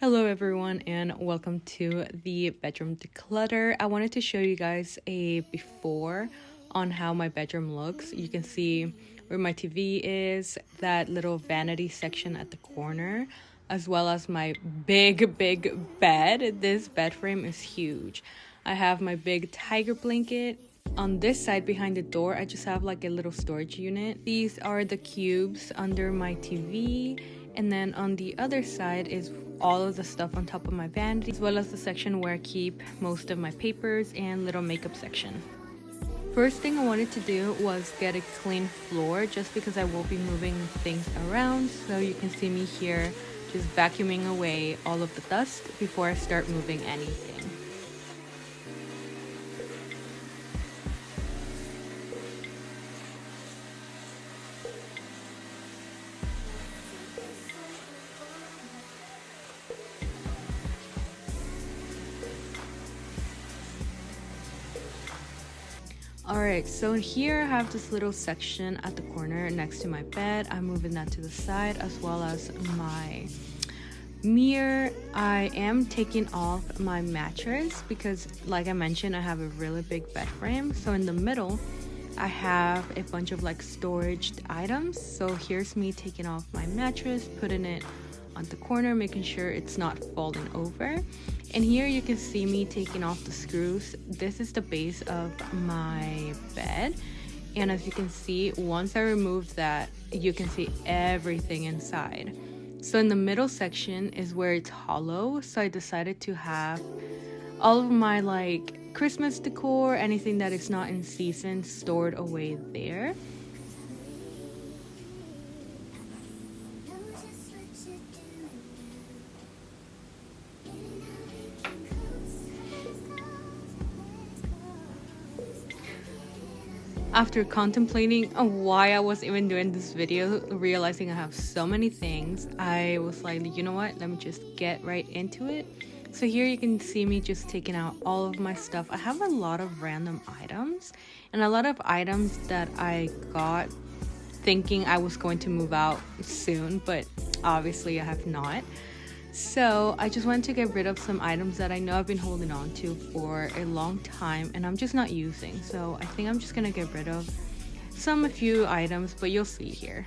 Hello everyone and welcome to the bedroom declutter. I wanted to show you guys a before on how my bedroom looks. You can see where my TV is, that little vanity section at the corner, as well as my big bed. This bed frame is huge. I have my big tiger blanket. On this side behind the door, I just have like a little storage unit. These are the cubes under my TV. And then on the other side is all of the stuff on top of my vanity, as well as the section where I keep most of my papers and little makeup section. First thing I wanted to do was get a clean floor just because I will be moving things around. So you can see me here just vacuuming away all of the dust before I start moving anything. Alright, so here I have this little section at the corner next to my bed. I'm moving that to the side, as well as my mirror. I am taking off my mattress because, like I mentioned, I have a really big bed frame. So in the middle, I have a bunch of like storage items. So here's me taking off my mattress, putting it on the corner, making sure it's not falling over. And here you can see me taking off the screws. This is the base of my bed, and as you can see, once I remove that, you can see everything inside. So in the middle section is where it's hollow, so I decided to have all of my like Christmas decor, anything that is not in season, stored away there. After contemplating why I was even doing this video, realizing I have so many things, I was like, you know what, let me just get right into it. So here you can see me just taking out all of my stuff. I have a lot of random items and a lot of items that I got thinking I was going to move out soon, but obviously I have not. So I just wanted to get rid of some items that I know I've been holding on to for a long time and I'm just not using. So I think I'm just gonna get rid of a few items, but you'll see here.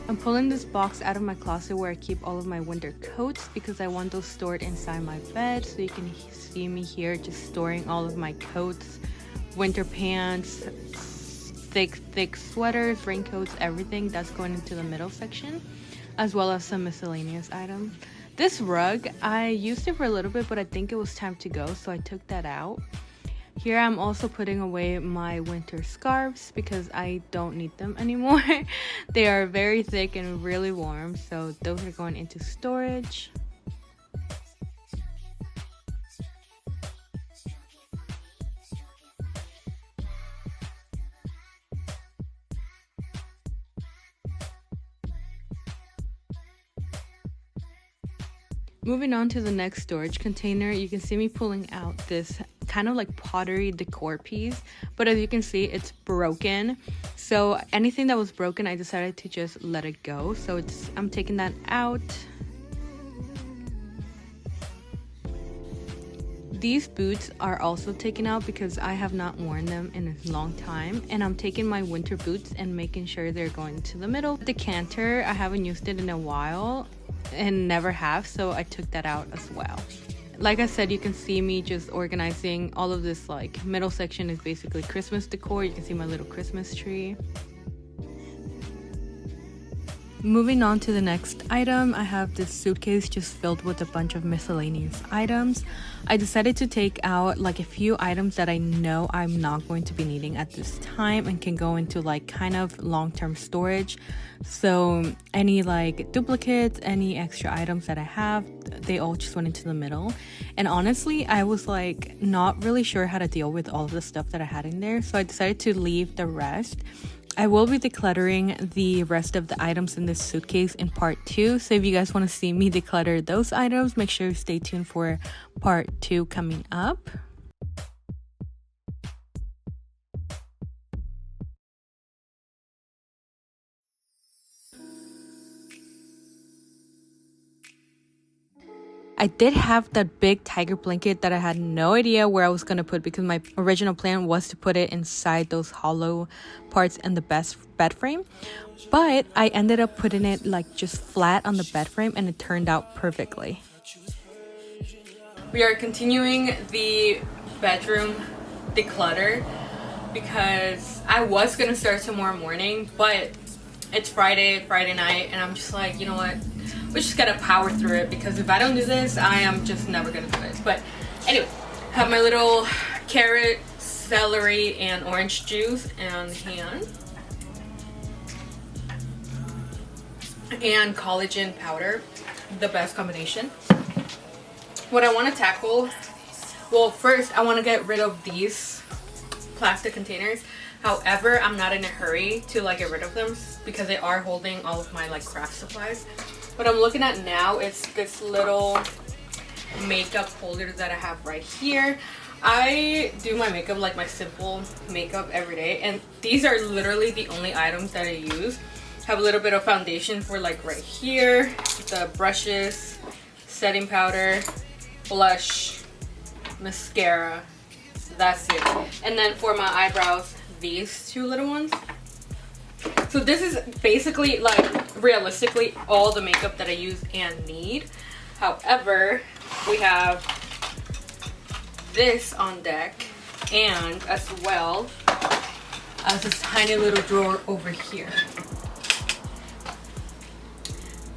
I'm pulling this box out of my closet where I keep all of my winter coats because I want those stored inside my bed. So you can see me here just storing all of my coats, winter pants, thick sweaters, raincoats, everything that's going into the middle section, as well as some miscellaneous items. This rug, I used it for a little bit, but I think it was time to go, so I took that out. Here I'm also putting away my winter scarves because I don't need them anymore. They are very thick and really warm, so those are going into storage. Moving on to the next storage container, you can see me pulling out this kind of like pottery decor piece, but as you can see, it's broken. So anything that was broken, I decided to just let it go. So I'm taking that out. These boots are also taken out because I have not worn them in a long time, and I'm taking my winter boots and making sure they're going to the middle. The decanter, I haven't used it in a while and never have, so I took that out as well. Like I said, you can see me just organizing all of this. Like middle section is basically Christmas decor. You can see my little Christmas tree. Moving on to the next item, I have this suitcase just filled with a bunch of miscellaneous items. I decided to take out like a few items that I know I'm not going to be needing at this time and can go into like kind of long-term storage. So any like duplicates, any extra items that I have, they all just went into the middle. And honestly, I was like not really sure how to deal with all of the stuff that I had in there, so I decided to leave the rest. I will be decluttering the rest of the items in this suitcase in part 2. So if you guys want to see me declutter those items, make sure you stay tuned for part 2 coming up. I did have that big tiger blanket that I had no idea where I was gonna put, because my original plan was to put it inside those hollow parts in the bed frame, but I ended up putting it like just flat on the bed frame, and it turned out perfectly. We are continuing the bedroom declutter because I was gonna start tomorrow morning, but it's Friday night, and I'm just like, you know what, we're just gonna power through it, because if I don't do this, I am just never gonna do this. But anyway, have my little carrot, celery, and orange juice on hand, and collagen powder, the best combination. What I want to tackle, well, first I want to get rid of these plastic containers. However, I'm not in a hurry to like get rid of them because they are holding all of my like craft supplies. What I'm looking at now is this little makeup holder that I have right here. I do my makeup, like my simple makeup, every day, and these are literally the only items that I use. Have a little bit of foundation for like right here, the brushes, setting powder, blush, mascara. That's it. And then for my eyebrows, these two little ones. So this is basically, like, realistically all the makeup that I use and need. However, we have this on deck, and as well as this tiny little drawer over here.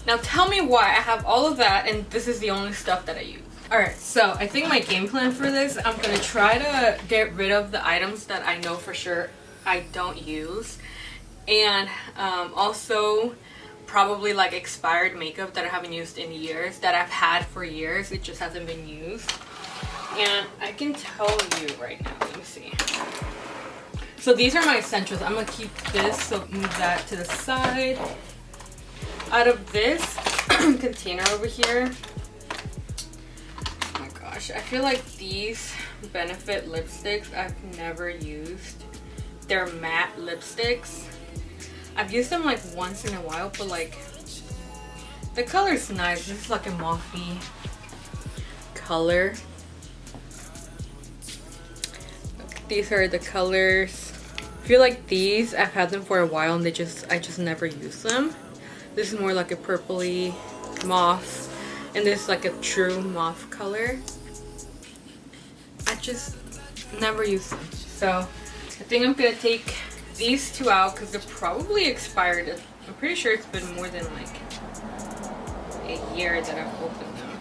Now tell me why I have all of that and this is the only stuff that I use. Alright, so I think my game plan for this, I'm gonna try to get rid of the items that I know for sure I don't use, and also probably like expired makeup that I haven't used in years, that I've had for years, it just hasn't been used. And I can tell you right now, let me see. So these are my essentials. I'm gonna keep this, so move that to the side. Out of this container over here, oh my gosh, I feel like these Benefit lipsticks I've never used. They're matte lipsticks. I've used them like once in a while, but like the color's nice. This is like a mauvey color. These are the colors. I feel like these, I've had them for a while and I just never use them. This is more like a purpley mauve, and this is like a true mauve color. I just never use them. So I think I'm gonna take these two out because they're probably expired. I'm pretty sure it's been more than like a year that I've opened them.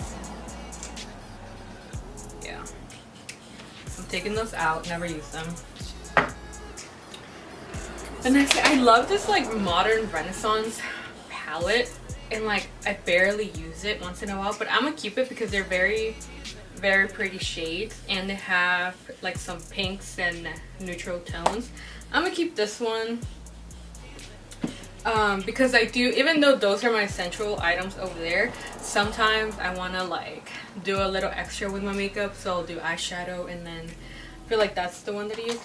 Yeah. I'm taking those out, never use them. And next, I love this like modern Renaissance palette, and like I barely use it once in a while, but I'm gonna keep it because they're very pretty shades, and they have like some pinks and neutral tones. I'm gonna keep this one because I do, even though those are my essential items over there, sometimes I want to like do a little extra with my makeup, so I'll do eyeshadow, and then I feel like that's the one that I use.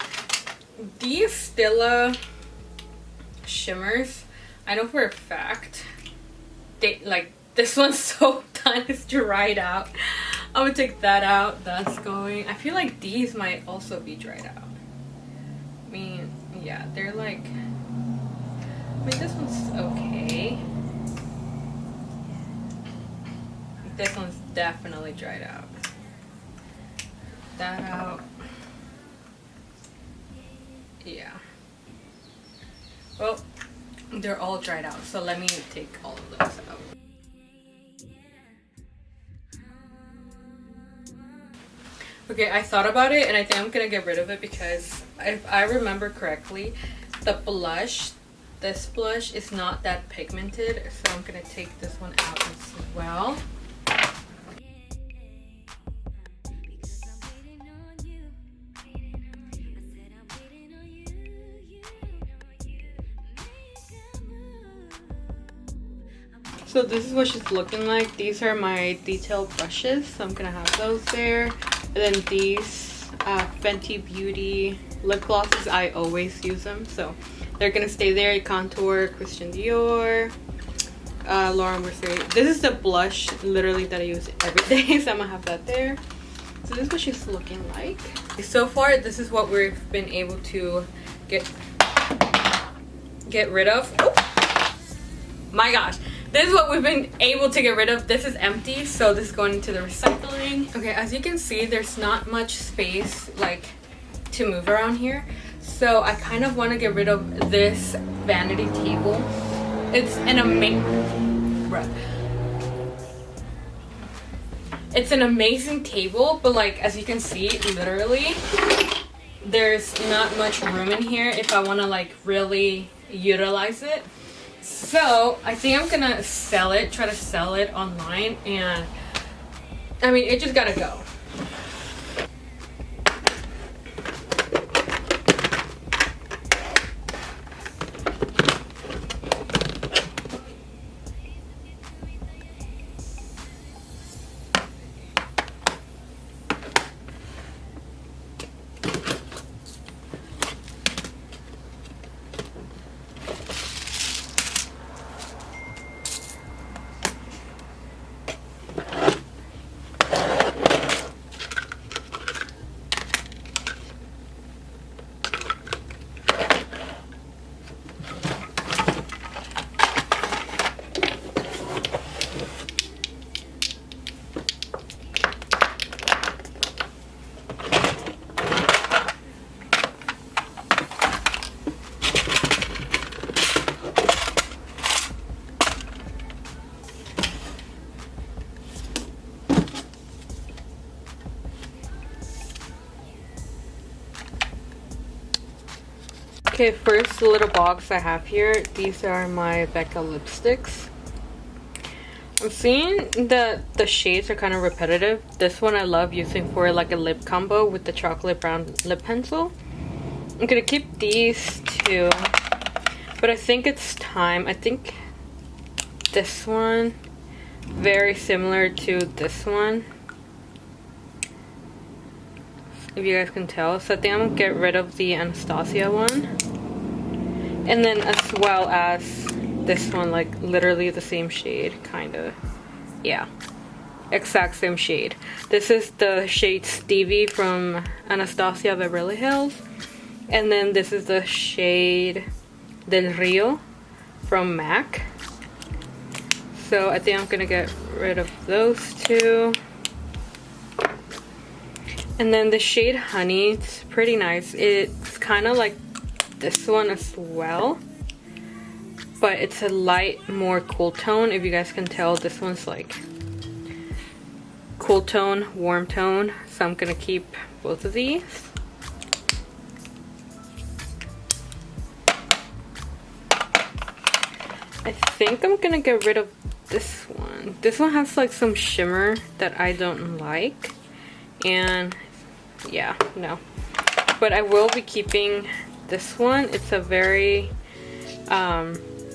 These Stila shimmers, I know for a fact they like, this one's so done, it's dried out. I'm gonna take that out. That's going. I feel like these might also be dried out. I mean, yeah, they're like, I mean, this one's okay. This one's definitely dried out. That out. Yeah. Well, they're all dried out, so let me take all of those out. Okay, I thought about it and I think I'm gonna get rid of it because if I remember correctly, the blush, this blush is not that pigmented, so I'm gonna take this one out as well. So this is what she's looking like. These are my detailed brushes, so I'm gonna have those there. And then these Fenty Beauty lip glosses, I always use them, so they're gonna stay there. Contour, Christian Dior. Laura Mercier. This is the blush literally that I use every day, so I'm gonna have that there. So this is what she's looking like. So far, this is what we've been able to get rid of. Oh my gosh, this is what we've been able to get rid of. This is empty, so this is going into the recycling. Okay, as you can see, there's not much space like to move around here, so I kind of want to get rid of this vanity table. It's an amazing table, but like as you can see, literally there's not much room in here if I want to like really utilize it. So I think I'm gonna sell it, try to sell it online, and I mean, it just gotta go. Okay, first little box I have here. These are my Becca lipsticks. I'm seeing that the shades are kind of repetitive. This one I love using for like a lip combo with the chocolate brown lip pencil. I'm gonna keep these two, but I think it's time. I think this one, very similar to this one, if you guys can tell. So I think I'm gonna get rid of the Anastasia one. And then as well as this one, like literally the same shade, kind of. Yeah, exact same shade. This is the shade Stevie from Anastasia Beverly Hills. And then this is the shade Del Rio from MAC. So I think I'm gonna get rid of those two. And then the shade Honey, it's pretty nice. It's kind of like this one as well, but it's a light, more cool tone. If you guys can tell, this one's like cool tone, warm tone. So I'm gonna keep both of these. I think I'm gonna get rid of this one. This one has like some shimmer that I don't like, and yeah, no. But I will be keeping this one. It's a very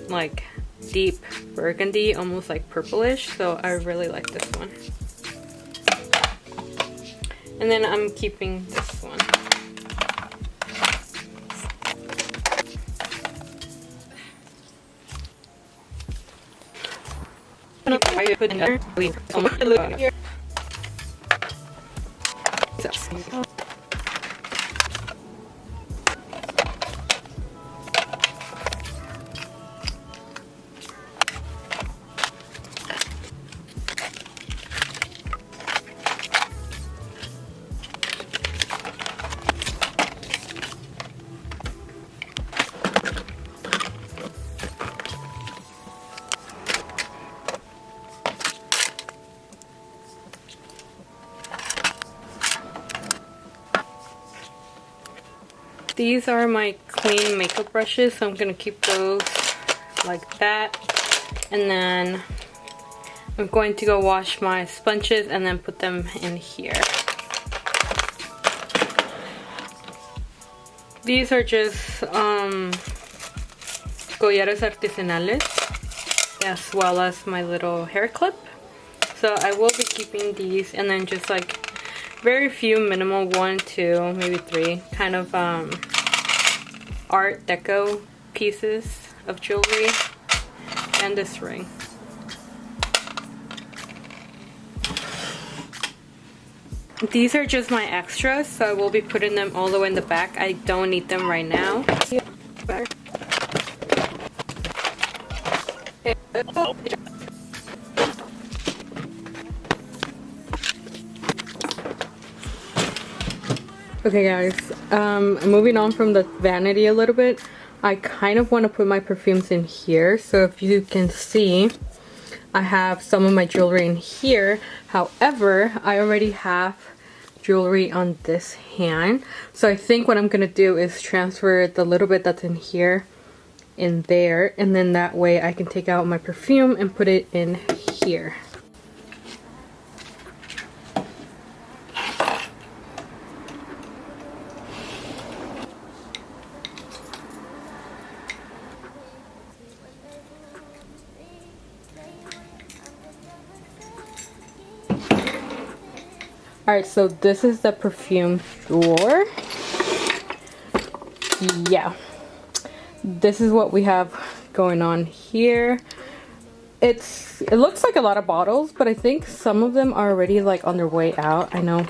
like deep burgundy, almost like purplish, so I really like this one. And then I'm keeping this one. These are my clean makeup brushes, so I'm gonna keep those like that. And then I'm going to go wash my sponges and then put them in here. These are just collares artesanales, as well as my little hair clip. So I will be keeping these, and then just like very few, minimal, 1, 2, maybe 3 kind of art deco pieces of jewelry, and this ring. These are just my extras, so I will be putting them all the way in the back. I don't need them right now. Okay guys, moving on from the vanity a little bit, I kind of want to put my perfumes in here. So if you can see, I have some of my jewelry in here. However, I already have jewelry on this hand. So I think what I'm going to do is transfer the little bit that's in here in there. And then that way I can take out my perfume and put it in here. Alright, so this is the perfume drawer. Yeah. This is what we have going on here. It looks like a lot of bottles, but I think some of them are already like on their way out. I know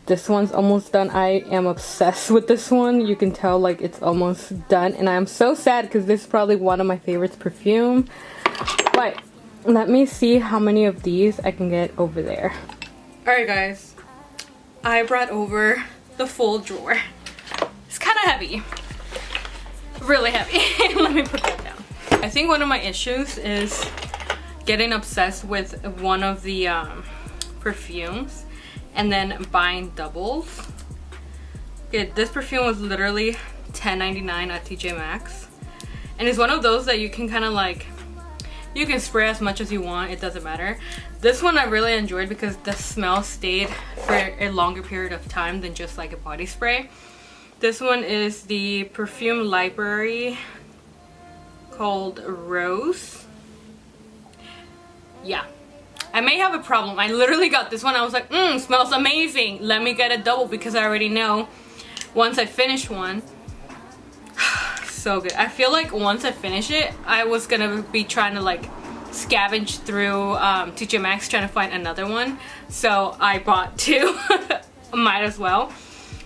this one's almost done. I am obsessed with this one. You can tell like it's almost done. And I am so sad because this is probably one of my favorites perfume. But let me see how many of these I can get over there. Alright guys. I brought over the full drawer. It's kind of heavy. Really heavy. Let me put that down. I think one of my issues is getting obsessed with one of the perfumes and then buying doubles. Okay, this perfume was literally $10.99 at TJ Maxx. And it's one of those that you can kind of like, you can spray as much as you want, it doesn't matter. This one I really enjoyed because the smell stayed for a longer period of time than just like a body spray. This one is the Perfume Library called Rose. Yeah, I may have a problem. I literally got this one. I was like, smells amazing. Let me get a double because I already know once I finish one. So good. I feel like once I finish it, I was gonna be trying to like scavenge through TJ Maxx trying to find another one. So I bought two. Might as well.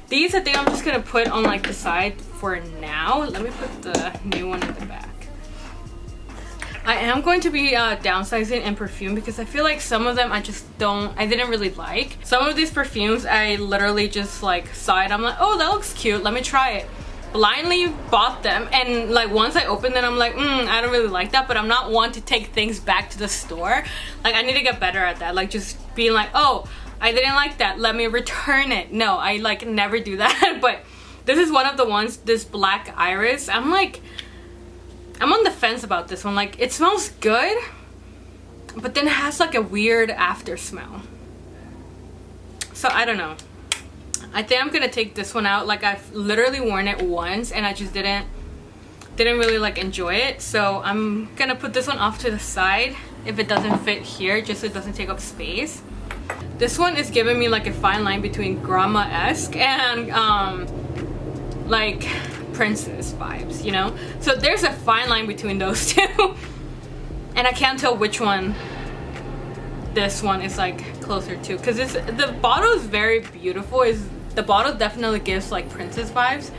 These I think I'm just gonna put on like the side for now. Let me put the new one in the back. I am going to be downsizing in perfume because I feel like some of them I didn't really like. Some of these perfumes I literally just like saw it. I'm like, oh, that looks cute. Let me try it. Blindly bought them, and like once I opened it I'm like, I don't really like that. But I'm not one to take things back to the store. Like I need to get better at that, like just being like, oh, I didn't like that, let me return it. No, I like never do that. But this is one of the ones, this Black Iris. I'm on the fence about this one. Like it smells good, but then it has like a weird after smell. So I don't know. I think I'm gonna take this one out. Like I've literally worn it once and I just didn't really like enjoy it. So I'm gonna put this one off to the side if it doesn't fit here, just so it doesn't take up space. This one is giving me like a fine line between grandma-esque and like princess vibes, you know? So there's a fine line between those two. And I can't tell which one this one is like closer to, because the bottle is very beautiful. The bottle definitely gives like princess vibes,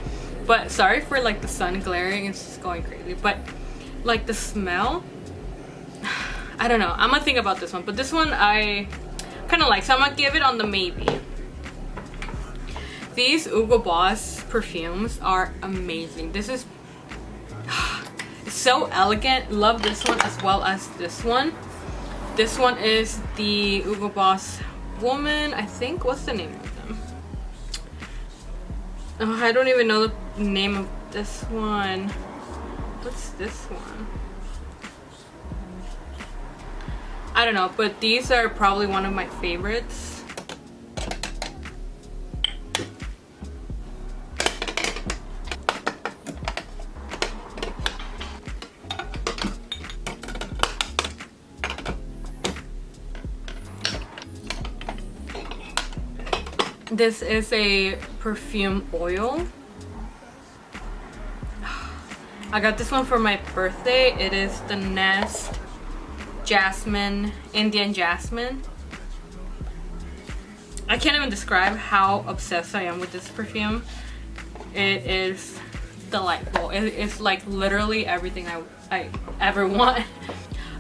but sorry for like the sun glaring, it's just going crazy. But like the smell, I don't know, I'm gonna think about this one. But this one I kind of like, so I'm gonna give it on the maybe. These Hugo Boss perfumes are amazing. This is so elegant. Love this one as well as this one. This one is the Hugo Boss Woman, I think. What's the name of them? Oh, I don't even know the name of this one. What's this one? I don't know, but these are probably one of my favorites. This is a perfume oil. I got this one for my birthday. It is the Nest Jasmine, Indian Jasmine. I can't even describe how obsessed I am with this perfume. It is delightful. It's like literally everything I ever want.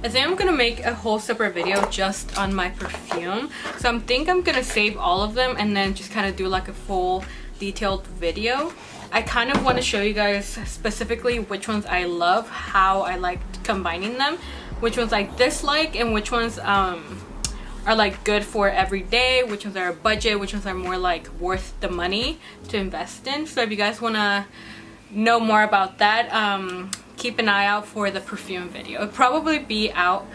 I think I'm gonna make a whole separate video just on my perfume. So I think I'm gonna save all of them and then just kind of do like a full detailed video. I kind of want to show you guys specifically which ones I love, how I like combining them, which ones I dislike, and which ones are like good for every day, which ones are a budget, which ones are more like worth the money to invest in. So if you guys want to know more about that, keep an eye out for the perfume video. It'll probably be out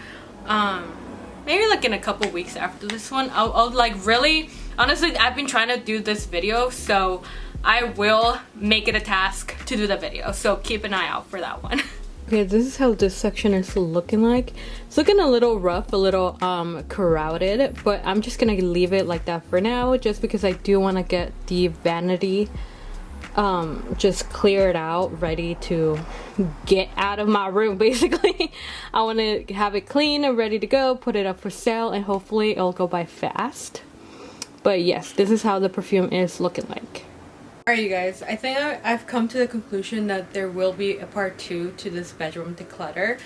maybe like in a couple weeks after this one. I'll like really, honestly, I've been trying to do this video, so I will make it a task to do the video, so keep an eye out for that one. Okay, this is how this section is looking like. It's looking a little rough, a little crowded, but I'm just gonna leave it like that for now, just because I do want to get the vanity just cleared out, ready to get out of my room basically. I want to have it clean and ready to go, put it up for sale, and hopefully it'll go by fast. But yes, this is how the perfume is looking like. Alright you guys, I think I've come to the conclusion that there will be a part 2 to this bedroom declutter.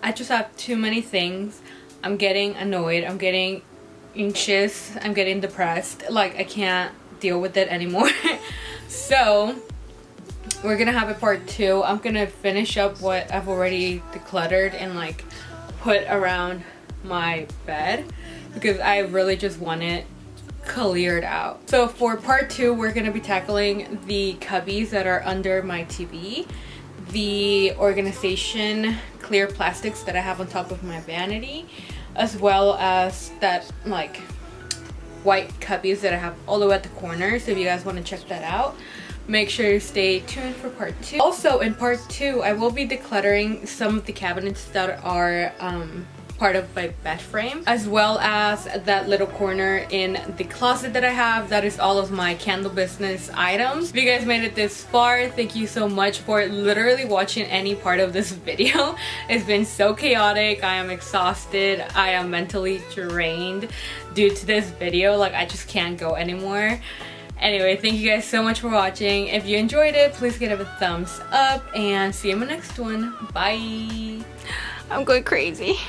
I just have too many things. I'm getting annoyed, I'm getting anxious, I'm getting depressed. Like, I can't deal with it anymore. So we're gonna have a part 2. I'm gonna finish up what I've already decluttered and like put around my bed, because I really just want it cleared out. So for part 2, we're gonna be tackling the cubbies that are under my TV, the organization clear plastics that I have on top of my vanity, as well as that like white cubbies that I have all the way at the corner. So if you guys want to check that out, make sure to stay tuned for part 2. Also in part 2, I will be decluttering some of the cabinets that are part of my bed frame, as well as that little corner in the closet that I have. That is all of my candle business items. If you guys made it this far, thank you so much for literally watching any part of this video. It's been so chaotic. I am exhausted. I am mentally drained due to this video. Like, I just can't go anymore. Anyway, thank you guys so much for watching. If you enjoyed it, please give it a thumbs up and see you in my next one. Bye. I'm going crazy.